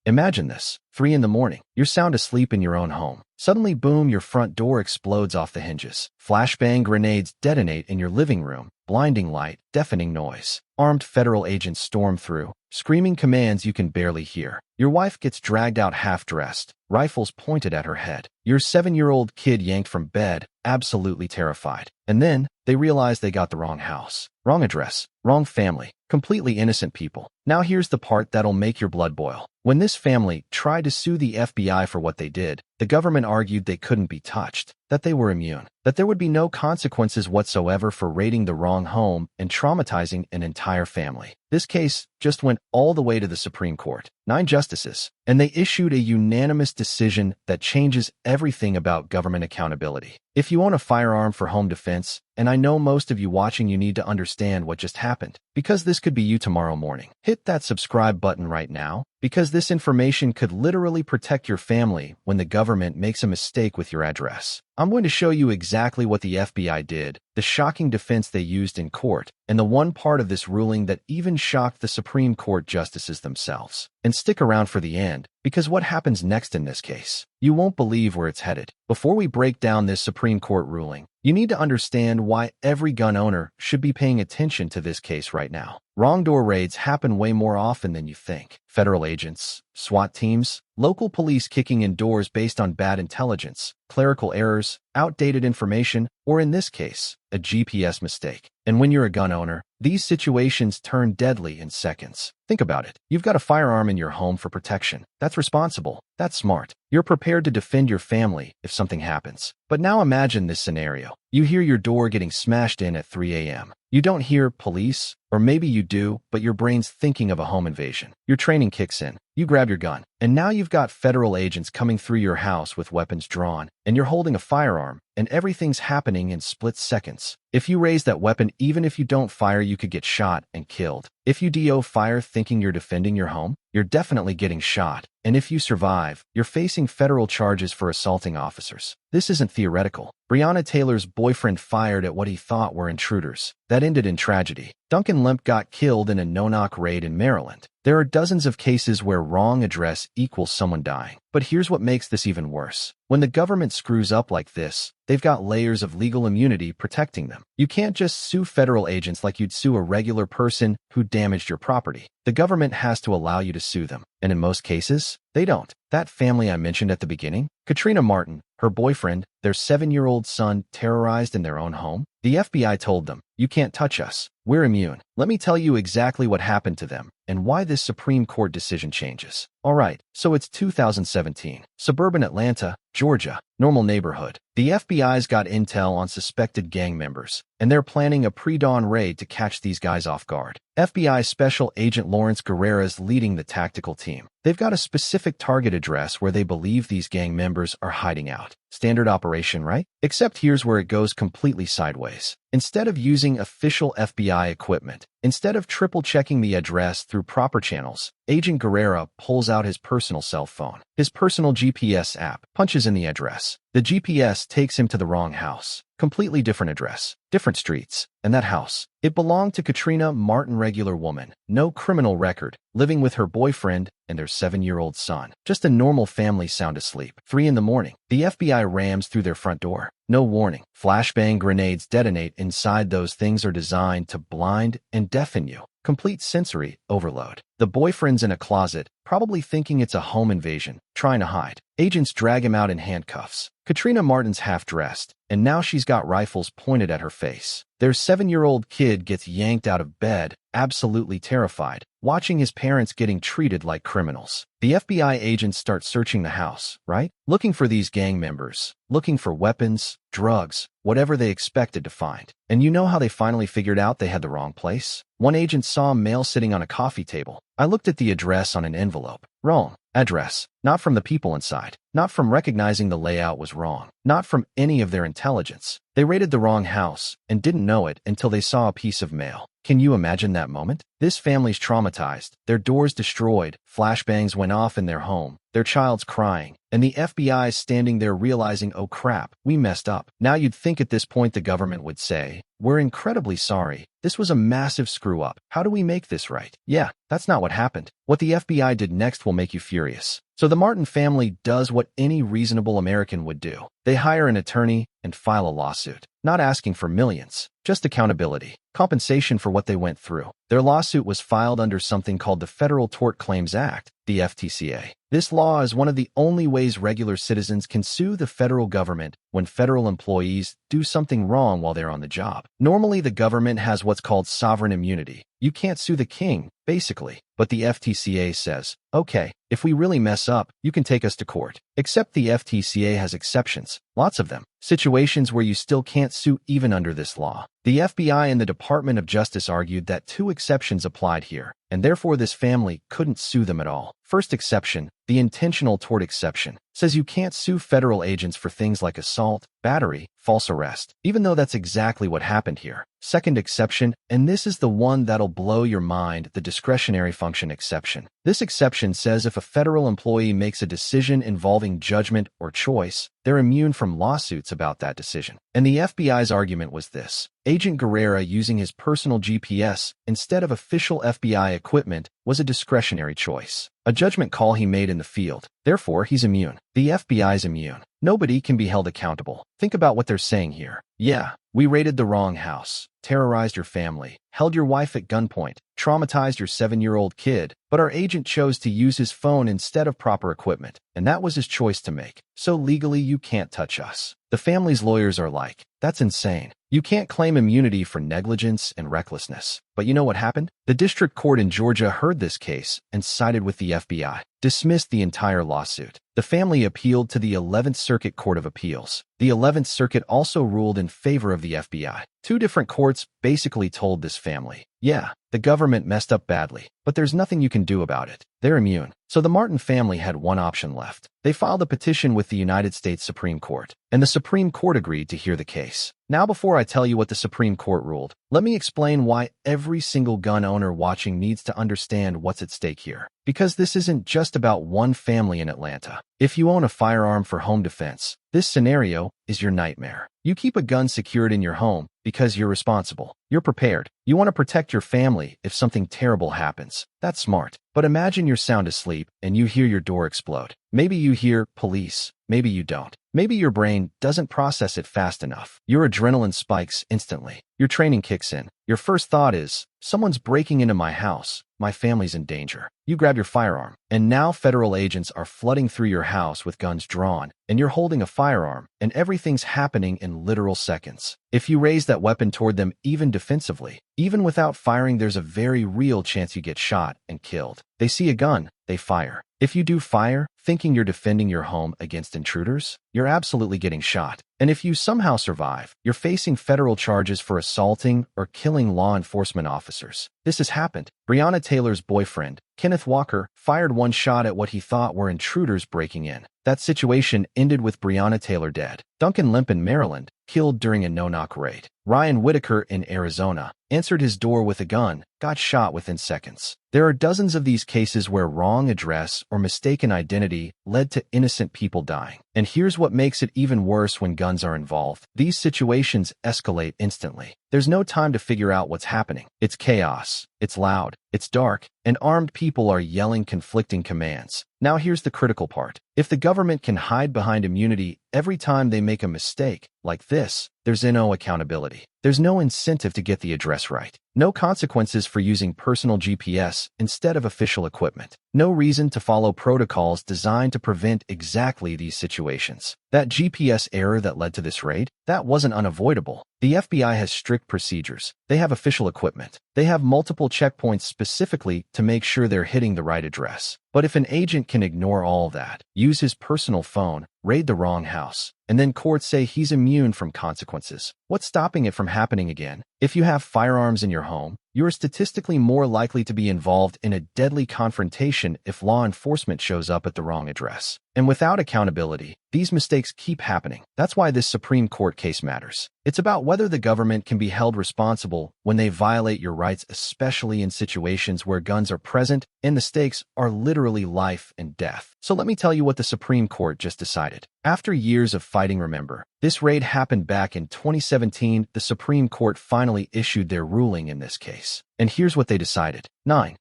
Imagine this. 3 in the morning. You're sound asleep in your own home. Suddenly, boom, your front door explodes off the hinges. Flashbang grenades detonate in your living room. Blinding light, deafening noise. Armed federal agents storm through, screaming commands you can barely hear. Your wife gets dragged out half-dressed, rifles pointed at her head. Your 7-year-old kid yanked from bed, absolutely terrified. And then, they realize they got the wrong house, wrong address, wrong family, completely innocent people. Now here's the part that'll make your blood boil. When this family tried to sue the FBI for what they did, the government argued they couldn't be touched, that they were immune, that there would be no consequences whatsoever for raiding the wrong home and traumatizing an entire family. This case just went all the way to the Supreme Court, 9 justices, and they issued a unanimous decision that changes everything about government accountability. If you own a firearm for home defense, and I know most of you watching you need to understand what just happened, because this could be you tomorrow morning, hit that subscribe button right now, because this information could literally protect your family when the government makes a mistake with your address. I'm going to show you exactly what the FBI did, the shocking defense they used in court, and the one part of this ruling that even shocked the Supreme Court justices themselves. And stick around for the end, because what happens next in this case, you won't believe where it's headed. Before we break down this Supreme Court ruling, you need to understand why every gun owner should be paying attention to this case right now. Wrong door raids happen way more often than you think. Federal agents, SWAT teams, local police kicking in doors based on bad intelligence, clerical errors, outdated information, or in this case, a GPS mistake. And when you're a gun owner, these situations turn deadly in seconds. Think about it. You've got a firearm in your home for protection. That's responsible. That's smart. You're prepared to defend your family if something happens. But now imagine this scenario. You hear your door getting smashed in at 3 a.m. You don't hear police, or maybe you do, but your brain's thinking of a home invasion. Your training kicks in. You grab your gun, and now you've got federal agents coming through your house with weapons drawn, and you're holding a firearm, and everything's happening in split seconds. If you raise that weapon, even if you don't fire, you could get shot and killed. If you DO fire thinking you're defending your home, you're definitely getting shot. And if you survive, you're facing federal charges for assaulting officers. This isn't theoretical. Breonna Taylor's boyfriend fired at what he thought were intruders. That ended in tragedy. Duncan Lemp got killed in a no-knock raid in Maryland. There are dozens of cases where wrong address equals someone dying. But here's what makes this even worse. When the government screws up like this, they've got layers of legal immunity protecting them. You can't just sue federal agents like you'd sue a regular person who damaged your property. The government has to allow you to sue them. And in most cases, they don't. That family I mentioned at the beginning, Katrina Martin, her boyfriend, their 7-year-old son terrorized in their own home, the FBI told them, "You can't touch us. We're immune." Let me tell you exactly what happened to them and why this Supreme Court decision changes. Alright, so it's 2017. Suburban Atlanta, Georgia. Normal neighborhood. The FBI's got intel on suspected gang members, and they're planning a pre-dawn raid to catch these guys off guard. FBI Special Agent Lawrence Guerrera's leading the tactical team. They've got a specific target address where they believe these gang members are hiding out. Standard operation, right? Except here's where it goes completely sideways. Instead of using official FBI equipment, instead of triple-checking the address through proper channels, Agent Guerrera pulls out his personal cell phone, his personal GPS app, punches in the address. The GPS takes him to the wrong house. Completely different address, different streets, and that house. It belonged to Katrina Martin, regular woman, no criminal record, living with her boyfriend and their 7-year-old son. Just a normal family sound asleep. 3 in the morning. The FBI rams through their front door. No warning. Flashbang grenades detonate inside. Those things are designed to blind and deafen you. Complete sensory overload. The boyfriend's in a closet, probably thinking it's a home invasion, trying to hide. Agents drag him out in handcuffs. Katrina Martin's half-dressed, and now she's got rifles pointed at her face. Their 7-year-old kid gets yanked out of bed, absolutely terrified, watching his parents getting treated like criminals. The FBI agents start searching the house, right? Looking for these gang members, looking for weapons, drugs, whatever they expected to find. And you know how they finally figured out they had the wrong place? One agent saw a male sitting on a coffee table. I looked at the address on an envelope. Wrong address. Not from the people inside. Not from recognizing the layout was wrong. Not from any of their intelligence. They raided the wrong house and didn't know it until they saw a piece of mail. Can you imagine that moment? This family's traumatized, their doors destroyed, flashbangs went off in their home, their child's crying, and the FBI's standing there realizing, oh crap, we messed up. Now you'd think at this point the government would say, "We're incredibly sorry. This was a massive screw-up. How do we make this right?" Yeah, that's not what happened. What the FBI did next will make you furious. So the Martin family does what any reasonable American would do. They hire an attorney and file a lawsuit, not asking for millions, just accountability, compensation for what they went through. Their lawsuit was filed under something called the Federal Tort Claims Act, the FTCA. This law is one of the only ways regular citizens can sue the federal government when federal employees do something wrong while they're on the job. Normally, the government has what's called sovereign immunity. You can't sue the king, basically. But the FTCA says, okay, if we really mess up, you can take us to court. Except the FTCA has exceptions, lots of them, situations where you still can't sue even under this law. The FBI and the Department of Justice argued that two exceptions applied here, and therefore this family couldn't sue them at all. First exception, the intentional tort exception, says you can't sue federal agents for things like assault, battery, false arrest, even though that's exactly what happened here. Second exception, and this is the one that'll blow your mind, the discretionary function exception. This exception says if a federal employee makes a decision involving judgment or choice, they're immune from lawsuits about that decision. And the FBI's argument was this: Agent Guerrera using his personal GPS instead of official FBI equipment was a discretionary choice, a judgment call he made in the field. Therefore, he's immune. The FBI's immune. Nobody can be held accountable. Think about what they're saying here. Yeah, we raided the wrong house, terrorized your family, held your wife at gunpoint, traumatized your 7-year-old kid, but our agent chose to use his phone instead of proper equipment, and that was his choice to make. So legally, you can't touch us. The family's lawyers are like, that's insane. You can't claim immunity for negligence and recklessness. But you know what happened? The district court in Georgia heard this case and sided with the FBI, dismissed the entire lawsuit. The family appealed to the 11th Circuit Court of Appeals. The 11th Circuit also ruled in favor of the FBI. Two different courts basically told this family, yeah, the government messed up badly, but there's nothing you can do about it. They're immune. So the Martin family had one option left. They filed a petition with the United States Supreme Court, and the Supreme Court agreed to hear the case. Now, before I tell you what the Supreme Court ruled, let me explain why every single gun owner watching needs to understand what's at stake here. Because this isn't just about one family in Atlanta. If you own a firearm for home defense, this scenario is your nightmare. You keep a gun secured in your home because you're responsible. You're prepared. You want to protect your family if something terrible happens. That's smart. But imagine you're sound asleep and you hear your door explode. Maybe you hear police. Maybe you don't. Maybe your brain doesn't process it fast enough. Your adrenaline spikes instantly. Your training kicks in. Your first thought is, someone's breaking into my house. My family's in danger. You grab your firearm, and now federal agents are flooding through your house with guns drawn, and you're holding a firearm, and everything's happening in literal seconds. If you raise that weapon toward them even defensively, even without firing, there's a very real chance you get shot and killed. They see a gun, they fire. If you do fire, thinking you're defending your home against intruders, you're absolutely getting shot. And if you somehow survive, you're facing federal charges for assaulting or killing law enforcement officers. This has happened. Breonna Taylor's boyfriend, Kenneth Walker, fired one shot at what he thought were intruders breaking in. That situation ended with Breonna Taylor dead. Duncan Lemp in Maryland, killed during a no-knock raid. Ryan Whitaker in Arizona, answered his door with a gun, got shot within seconds. There are dozens of these cases where wrong address or mistaken identity led to innocent people dying. And here's what makes it even worse when guns are involved. These situations escalate instantly. There's no time to figure out what's happening. It's chaos. It's loud. It's dark. And armed people are yelling conflicting commands. Now here's the critical part. If the government can hide behind immunity every time they make a mistake, like this, there's no accountability. There's no incentive to get the address right. No consequences for using personal GPS instead of official equipment. No reason to follow protocols designed to prevent exactly these situations. That GPS error that led to this raid, that wasn't unavoidable. The FBI has strict procedures. They have official equipment. They have multiple checkpoints specifically to make sure they're hitting the right address. But if an agent can ignore all that, use his personal phone, raid the wrong house, and then courts say he's immune from consequences, what's stopping it from happening again? If you have firearms in your home, you are statistically more likely to be involved in a deadly confrontation if law enforcement shows up at the wrong address. And without accountability, these mistakes keep happening. That's why this Supreme Court case matters. It's about whether the government can be held responsible when they violate your rights, especially in situations where guns are present and the stakes are literally life and death. So let me tell you what the Supreme Court just decided. After years of fighting, remember, this raid happened back in 2017. The Supreme Court finally issued their ruling in this case. And here's what they decided. 9-0.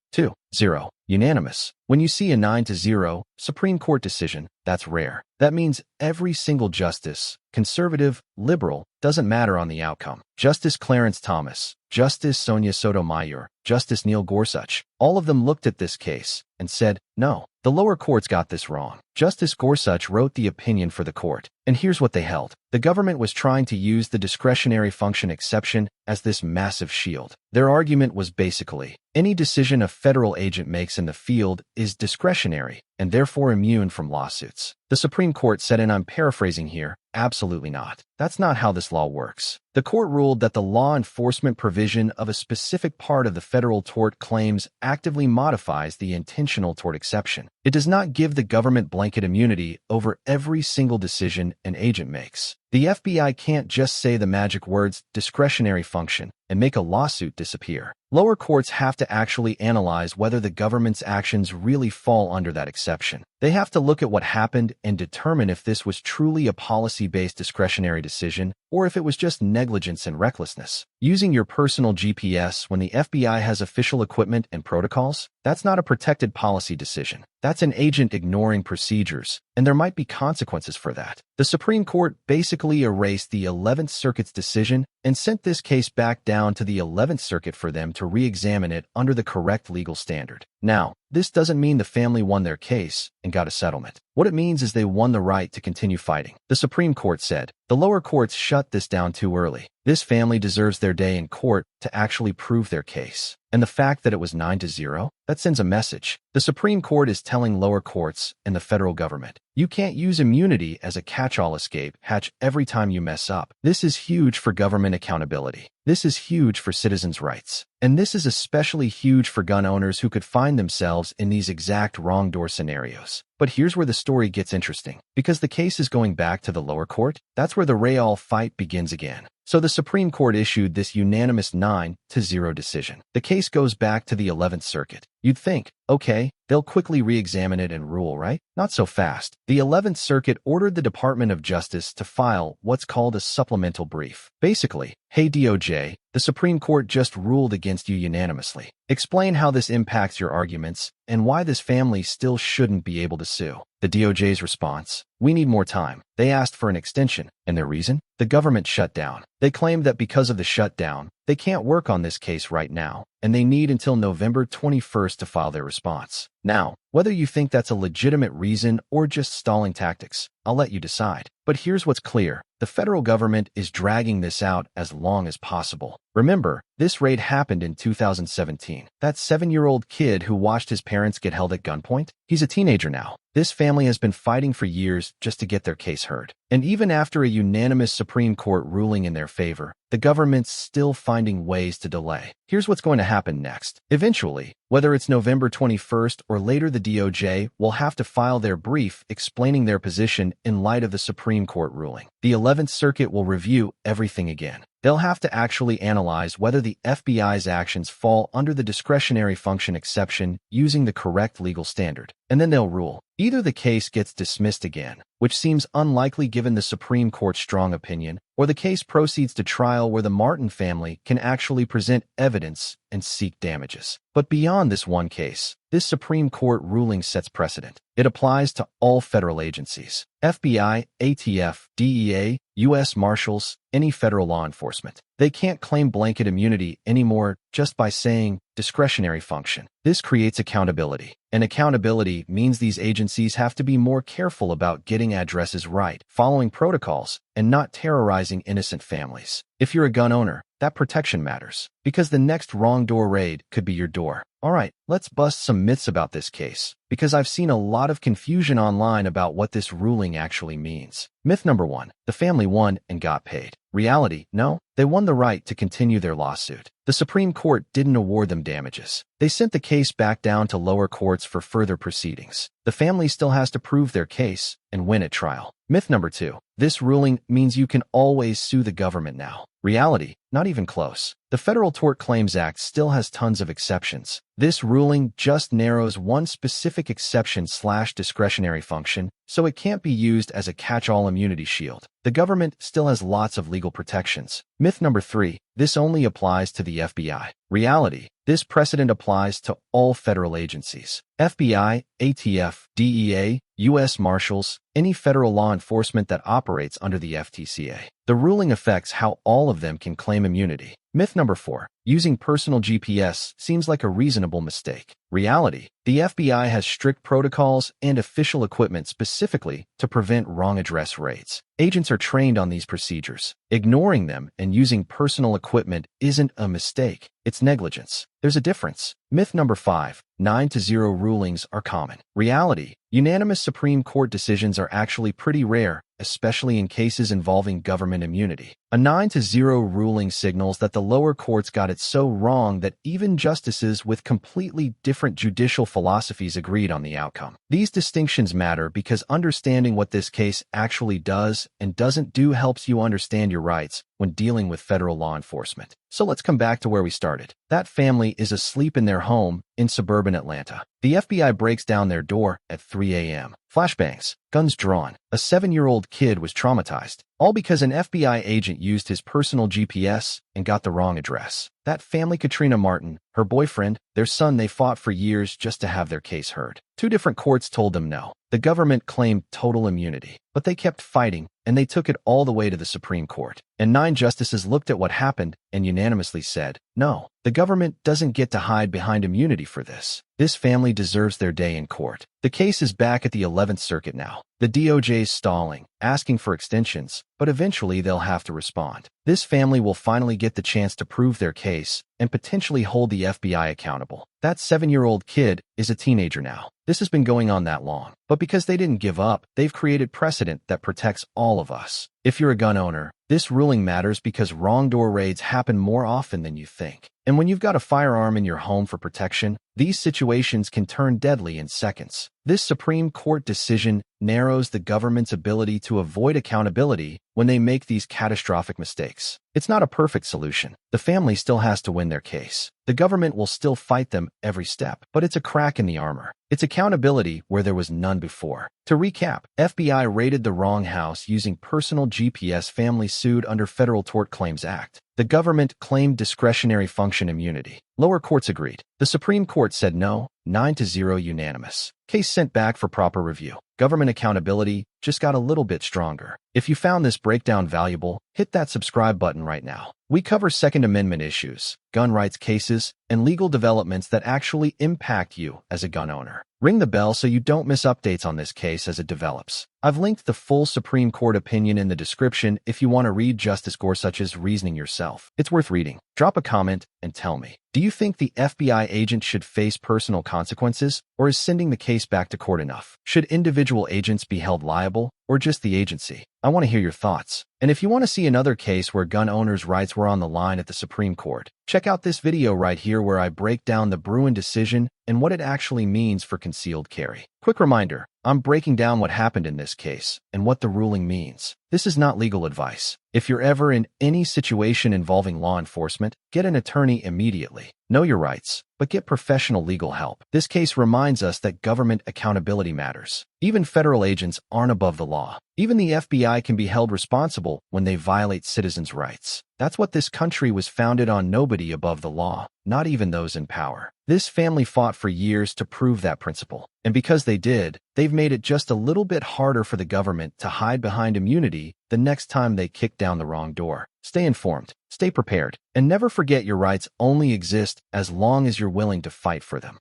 Unanimous. When you see a 9-0 Supreme Court decision, that's rare. That means every single justice, conservative, liberal, doesn't matter on the outcome. Justice Clarence Thomas, Justice Sonia Sotomayor, Justice Neil Gorsuch, all of them looked at this case and said, no, the lower courts got this wrong. Justice Gorsuch wrote the opinion for the court, and here's what they held. The government was trying to use the discretionary function exception as this massive shield. Their argument was basically, any decision a federal agent makes in the field is discretionary and therefore immune from lawsuits. The Supreme Court said, and I'm paraphrasing here, absolutely not. That's not how this law works. The court ruled that the law enforcement provision of a specific part of the Federal Tort Claims actively modifies the intentional tort exception. It does not give the government blanket immunity over every single decision an agent makes. The FBI can't just say the magic words discretionary function and make a lawsuit disappear. Lower courts have to actually analyze whether the government's actions really fall under that exception. They have to look at what happened and determine if this was truly a policy-based discretionary decision or if it was just negligence and recklessness. Using your personal GPS when the FBI has official equipment and protocols, that's not a protected policy decision. That's an agent ignoring procedures, and there might be consequences for that. The Supreme Court basically erased the 11th Circuit's decision and sent this case back down to the 11th Circuit for them to re-examine it under the correct legal standard. Now, this doesn't mean the family won their case and got a settlement. What it means is they won the right to continue fighting. The Supreme Court said, the lower courts shut this down too early. This family deserves their day in court to actually prove their case. And the fact that it was 9-0, that sends a message. The Supreme Court is telling lower courts and the federal government, you can't use immunity as a catch-all escape hatch every time you mess up. This is huge for government accountability. This is huge for citizens' rights. And this is especially huge for gun owners who could find themselves in these exact wrong door scenarios. But here's where the story gets interesting. Because the case is going back to the lower court, that's where the Real fight begins again. So the Supreme Court issued this unanimous 9-0 decision. The case goes back to the 11th Circuit. You'd think, okay, they'll quickly re-examine it and rule, right? Not so fast. The 11th Circuit ordered the Department of Justice to file what's called a supplemental brief. Basically, hey DOJ, the Supreme Court just ruled against you unanimously. Explain how this impacts your arguments and why this family still shouldn't be able to sue. The DOJ's response, we need more time. They asked for an extension, and their reason? The government shut down. They claimed that because of the shutdown, they can't work on this case right now, and they need until November 21st to file their response. Now, whether you think that's a legitimate reason or just stalling tactics, I'll let you decide. But here's what's clear. The federal government is dragging this out as long as possible. Remember, this raid happened in 2017. That 7-year-old kid who watched his parents get held at gunpoint? He's a teenager now. This family has been fighting for years just to get their case heard. And even after a unanimous Supreme Court ruling in their favor, the government's still finding ways to delay. Here's what's going to happen next. Eventually, whether it's November 21st or later, the DOJ will have to file their brief explaining their position in light of the Supreme Court ruling. The 11th Circuit will review everything again. They'll have to actually analyze whether the FBI's actions fall under the discretionary function exception using the correct legal standard. And then they'll rule. Either the case gets dismissed again, which seems unlikely given the Supreme Court's strong opinion, or the case proceeds to trial where the Martin family can actually present evidence and seek damages. But beyond this one case, this Supreme Court ruling sets precedent. It applies to all federal agencies: FBI, ATF, DEA, U.S. Marshals, any federal law enforcement. They can't claim blanket immunity anymore just by saying discretionary function. This creates accountability. And accountability means these agencies have to be more careful about getting addresses right, following protocols, and not terrorizing innocent families. If you're a gun owner, that protection matters, because the next wrong door raid could be your door. All right, let's bust some myths about this case, because I've seen a lot of confusion online about what this ruling actually means. Myth number 1, the family won and got paid. Reality, no, they won the right to continue their lawsuit. The Supreme Court didn't award them damages. They sent the case back down to lower courts for further proceedings. The family still has to prove their case and win at trial. Myth number 2, this ruling means you can always sue the government now. Reality, Not even close. The Federal Tort Claims Act still has tons of exceptions. This ruling just narrows one specific exception/discretionary function, so it can't be used as a catch-all immunity shield. The government still has lots of legal protections. Myth number 3, this only applies to the FBI. Reality, this precedent applies to all federal agencies. FBI, ATF, DEA, U.S. Marshals, any federal law enforcement that operates under the FTCA. The ruling affects how all of them can claim immunity. Myth number 4, using personal GPS seems like a reasonable mistake. Reality, the FBI has strict protocols and official equipment specifically to prevent wrong address raids. Agents are trained on these procedures. Ignoring them and using personal equipment isn't a mistake, it's negligence. There's a difference. Myth number 5, 9-0 rulings are common. Reality, unanimous Supreme Court decisions are actually pretty rare, especially in cases involving government immunity. A 9-0 ruling signals that the lower courts got it so wrong that even justices with completely different judicial philosophies agreed on the outcome. These distinctions matter because understanding what this case actually does and doesn't do helps you understand your rights when dealing with federal law enforcement. So let's come back to where we started. That family is asleep in their home in suburban Atlanta. The FBI breaks down their door at 3 a.m. Flashbangs, guns drawn. A 7-year-old kid was traumatized, all because an FBI agent used his personal GPS and got the wrong address. That family, Katrina Martin, her boyfriend, their son, they fought for years just to have their case heard. 2 different courts told them no. The government claimed total immunity, but they kept fighting, and they took it all the way to the Supreme Court. And 9 justices looked at what happened and unanimously said, no, the government doesn't get to hide behind immunity for this. This family deserves their day in court. The case is back at the 11th Circuit now. The DOJ's stalling, asking for extensions, but eventually they'll have to respond. This family will finally get the chance to prove their case and potentially hold the FBI accountable. That 7-year-old kid is a teenager now. This has been going on that long. But because they didn't give up, they've created precedent that protects all of us. If you're a gun owner, this ruling matters because wrong door raids happen more often than you think. And when you've got a firearm in your home for protection, these situations can turn deadly in seconds. This Supreme Court decision narrows the government's ability to avoid accountability when they make these catastrophic mistakes. It's not a perfect solution. The family still has to win their case. The government will still fight them every step, but it's a crack in the armor. It's accountability where there was none before. To recap, FBI raided the wrong house using personal GPS. Family sued under Federal Tort Claims Act. The government claimed discretionary function immunity. Lower courts agreed. The Supreme Court said no, 9-0 unanimous. Case sent back for proper review. Government accountability just got a little bit stronger. If you found this breakdown valuable, hit that subscribe button right now. We cover Second Amendment issues, gun rights cases, and legal developments that actually impact you as a gun owner. Ring the bell so you don't miss updates on this case as it develops. I've linked the full Supreme Court opinion in the description if you want to read Justice Gorsuch's reasoning yourself. It's worth reading. Drop a comment and tell me, do you think the FBI agent should face personal consequences, or is sending the case back to court enough? Should individual agents be held liable, or just the agency? I want to hear your thoughts. And if you want to see another case where gun owners' rights were on the line at the Supreme Court, check out this video right here where I break down the Bruen decision and what it actually means for concealed carry. Quick reminder, I'm breaking down what happened in this case and what the ruling means. This is not legal advice. If you're ever in any situation involving law enforcement, get an attorney immediately. Know your rights, but get professional legal help. This case reminds us that government accountability matters. Even federal agents aren't above the law. Even the FBI can be held responsible when they violate citizens' rights. That's what this country was founded on: nobody above the law, not even those in power. This family fought for years to prove that principle. And because they did, they've made it just a little bit harder for the government to hide behind immunity the next time they kick down the wrong door. Stay informed, stay prepared, and never forget your rights only exist as long as you're willing to fight for them.